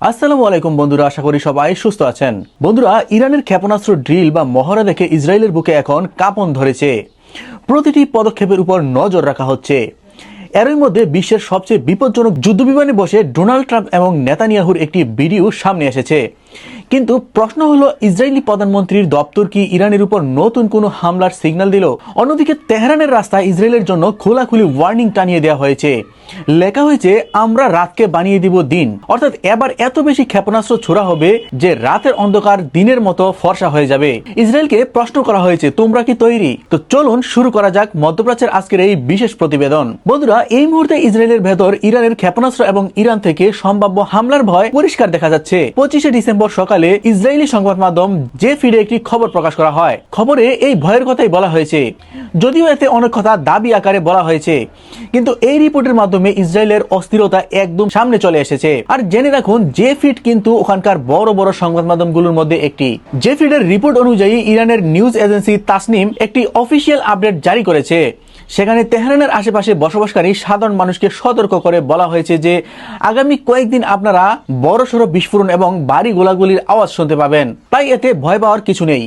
আসসালামু আলাইকুম বন্ধুরা, আশা করি সবাই সুস্থ আছেন। বন্ধুরা, ইরানের ক্ষেপণাস্ত্র ড্রিল বা মহড়া দেখে ইসরায়েলের বুকে এখন কাঁপন ধরেছে। প্রতিটি পদক্ষেপের উপর নজর রাখা হচ্ছে। এরই মধ্যে বিশ্বের সবচেয়ে বিপজ্জনক যুদ্ধবিমানে বসে ডোনাল্ড ট্রাম্প এবং নেতানিয়াহুর একটি ভিডিও সামনে এসেছে। কিন্তু প্রশ্ন হলো, ইসরায়েলি প্রধানমন্ত্রীর দপ্তর কি ইরানের উপর নতুন কোনো হামলার সিগন্যাল দিল? অন্যদিকে তেহরানের রাস্তায় ইসরায়েলের জন্য খোলাখুলি ওয়ার্নিং টানিয়ে দেওয়া হয়েছে। লেখা হয়েছে, আমরা রাতকে বানিয়ে দিব দিন। অর্থাৎ এবার এত বেশি ক্ষেপণাস্ত্র ছোড়া হবে যে রাতের অন্ধকার দিনের মতো ফর্সা হয়ে যাবে। ইসরায়েলকে প্রশ্ন করা হয়েছে, তোমরা কি তৈরি? তো চলুন শুরু করা যাক মধ্যপ্রাচ্যের আজকের এই বিশেষ প্রতিবেদন। বন্ধুরা, এই মুহূর্তে ইসরায়েলের ভেতর ইরানের ক্ষেপণাস্ত্র এবং ইরান থেকে সম্ভাব্য হামলার ভয় পরিষ্কার দেখা যাচ্ছে। 25শে ডিসেম্বর সকালে ইসরায়েলি সংবাদ মাধ্যম যে ফিডে একটি খবর প্রকাশ করা হয়। খবরে এই ভয়ের কথাই বলা হয়েছে, যদিও এতে অনেক কথা দাবি আকারে বলা হয়েছে। কিন্তু এই রিপোর্টের মাধ্যমে ইসরায়েলের অস্থিরতা একদম সামনে চলে এসেছে। আর জেনে রাখুন, যে ফিড কিন্তু ওখানকার বড় বড় সংবাদ মাধ্যমগুলোর মধ্যে একটি। যে ফিডের রিপোর্ট অনুযায়ী ইরানের নিউজ এজেন্সি তাসনিম একটি অফিসিয়াল আপডেট জারি করেছে। সেখানে তেহরানের আশেপাশে বসবাসকারী সাধারণ মানুষকে সতর্ক করে বলা হয়েছে যে আগামী কয়েকদিন আপনারা বড়সড় বিস্ফোরণ এবং বাড়ি গোলাগুলির আওয়াজ শুনতে পাবেন। তাই এতে ভয় পাওয়ার কিছু নেই।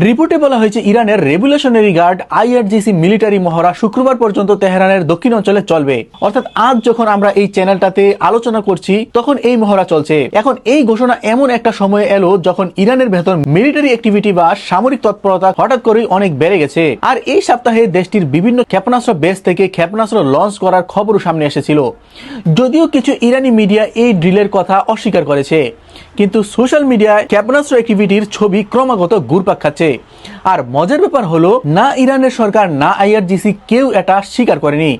রিপোর্টে বলা হয়েছে, ইরানের রেভলিউশনারি গার্ড আইআরজিসি মিলিটারি মহড়া শুক্রবার পর্যন্ত তেহরানের দক্ষিণ অঞ্চলে চলবে। অর্থাৎ আজ যখন আমরা এই চ্যানেলটাতে আলোচনা করছি তখন এই মহড়া চলছে। এখন এই ঘোষণা এমন একটা সময় এলো যখন ইরানের ভেতর মিলিটারি অ্যাক্টিভিটি বা সামরিক তৎপরতা হঠাৎ করেই অনেক বেড়ে গেছে। আর এই সপ্তাহে দেশটির বিভিন্ন ক্ষেপণাস্ত্র বেস থেকে ক্ষেপণাস্ত্র লঞ্চ করার খবরও সামনে এসেছিল। যদিও কিছু ইরানি মিডিয়া এই ড্রিলের কথা অস্বীকার করেছে, কিন্তু সোশ্যাল মিডিয়ায় ক্ষেপণাস্ত্র অ্যাক্টিভিটির ছবি ক্রমাগত ঘুরপাক খাচ্ছে। আর মজার ব্যাপার হলো, না ইরানের সরকার না আইআরজিসি কেউ এটা স্বীকার করেনি,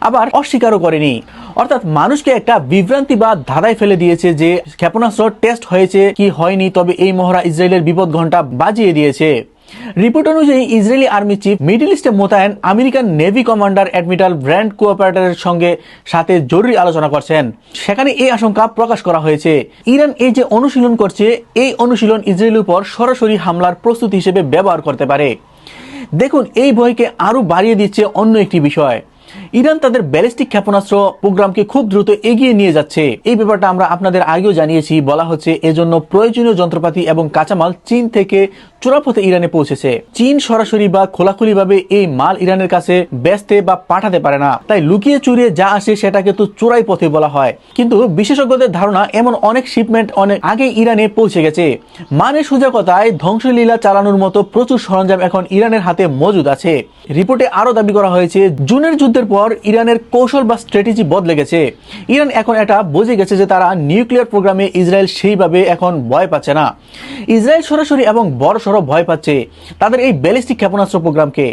আবার অস্বীকারও করেনি। অর্থাৎ মানুষকে একটা বিভ্রান্তি বা ধাঁধায় ফেলে দিয়েছে যে ক্ষেপণাস্ত্র টেস্ট হয়েছে কি হয়নি, তবে এই মহড়া ইসরায়েলের বিপদ ঘণ্টা বাজিয়ে দিয়েছে। রিপোর্ট অনুযায়ী ইসরায়েলি আর্মি চিফ মিডল ইস্টে মোতায়েন American navy commander admiral Brad কোঅপারেটরের সাথে জরুরি আলোচনা করছেন। সেখানে এই আশঙ্কা প্রকাশ করা হয়েছে, ইরান এই যে অনুশীলন করছে, এই অনুশীলন ইসরায়েলের উপর সরাসরি হামলার প্রস্তুতি হিসেবে ব্যবহার করতে পারে। দেখুন, এই ভয়কে আরো বাড়িয়ে দিচ্ছে অন্য একটি বিষয়। ইরান তাদের ব্যালিস্টিক ক্ষেপণাস্ত্র প্রোগ্রামকে খুব দ্রুত এগিয়ে নিয়ে যাচ্ছে। এই ব্যাপারটা আমরা আপনাদের আগেও জানিয়েছি। বলা হচ্ছে এজন্য প্রয়োজনীয় যন্ত্রপাতি এবং কাঁচামাল চীন থেকে চোরাপথে ইরানে পৌঁছেছে। চীন সরাসরি বা খোলাখুলি ভাবে এই মাল ইরানের কাছে বেচতে বা পাঠাতে পারে না, তাই লুকিয়ে চুরিয়ে যা আসে সেটাকে তো চোরাই পথে বলা হয়। কিন্তু বিশেষজ্ঞদের ধারণা এমন অনেক শিপমেন্ট অনেক আগে ইরানে পৌঁছে গেছে। মানে সোজা কথায় ধ্বংসলীলা চালানোর মতো প্রচুর সরঞ্জাম এখন ইরানের হাতে মজুদ আছে। রিপোর্টে আরো দাবি করা হয়েছে, জুনের যুদ্ধের পর ইরানের কৌশল বা স্ট্র্যাটেজি বদলে গেছে। ইরান এখন এটা বুঝে গেছে যে তারা নিউক্লিয়ার প্রোগ্রামে ইসরায়েল সেইভাবে এখন ভয় পাচ্ছে না। ইসরায়েল সরাসরি এবং বড়সড় ভয় পাচ্ছে তাদের এই ব্যালিস্টিক ক্ষেপণাস্ত্র প্রোগ্রামকে।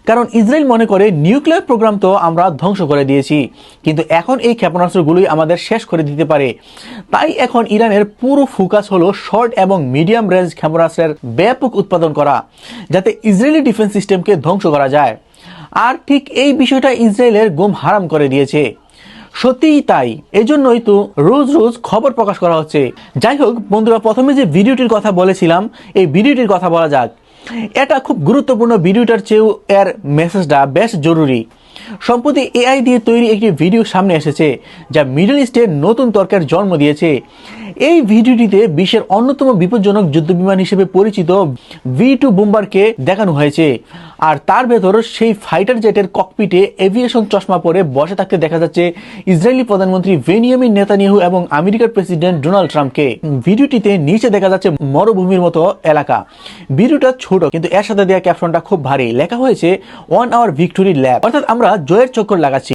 কারণ ইসরায়েল মনে করে নিউক্লিয়ার প্রোগ্রাম তো আমরা ধ্বংস করে দিয়েছি, কিন্তু এখন এই ক্ষেপণাস্ত্রগুলোই আমাদের শেষ করে দিতে পারে। তাই এখন ইরানের পুরো ফোকাস হলো শর্ট এবং মিডিয়াম রেঞ্জ ক্ষেপণাস্ত্রের ব্যাপক উৎপাদন করা, যাতে ইসরায়েলি ডিফেন্স সিস্টেমকে ধ্বংস করা যায়। আর ঠিক এই বিষয়টা ইসরায়েলের ঘুম হারাম করে দিয়েছে। সত্যিই তাই, এজন্যই তো রোজ রোজ খবর প্রকাশ করা হচ্ছে। যাই হোক বন্ধুরা, প্রথমে যে ভিডিওটির কথা বলেছিলাম, এই ভিডিওটির কথা বলা যাক। এটা খুব গুরুত্বপূর্ণ, ভিডিওটার চেয়েও এর মেসেজটা বেশ জরুরি। সম্প্রতি এআই দিয়ে তৈরি একটি ভিডিও সামনে এসেছে যা মিডল ইস্টে নতুন তর্কের জন্ম দিয়েছে। এই ভিডিওটিতে বিশ্বের অন্যতম বিপজ্জনক যুদ্ধবিমান হিসেবে পরিচিত V2 বোম্বারকে দেখানো হয়েছে। আর তার ভেতর সেই ফাইটার জেটের ককপিটে এভিয়েশন চশমা পরে বসে থাকতে দেখা যাচ্ছে ইসরায়েলি প্রধানমন্ত্রী বেনিয়ামিন নেতানিয়াহু এবং আমেরিকার প্রেসিডেন্ট ডোনাল্ড ট্রাম্পকে। ভিডিওটিতে নিচে দেখা যাচ্ছে মরুভূমির মতো এলাকা। ভিডিওটা ছোট, কিন্তু এর সাথে দেওয়া ক্যাপশনটা খুব ভারী। লেখা হয়েছে 1 hour victory lap, অর্থাৎ আমরা জয়ের চক্কর লাগাচ্ছি।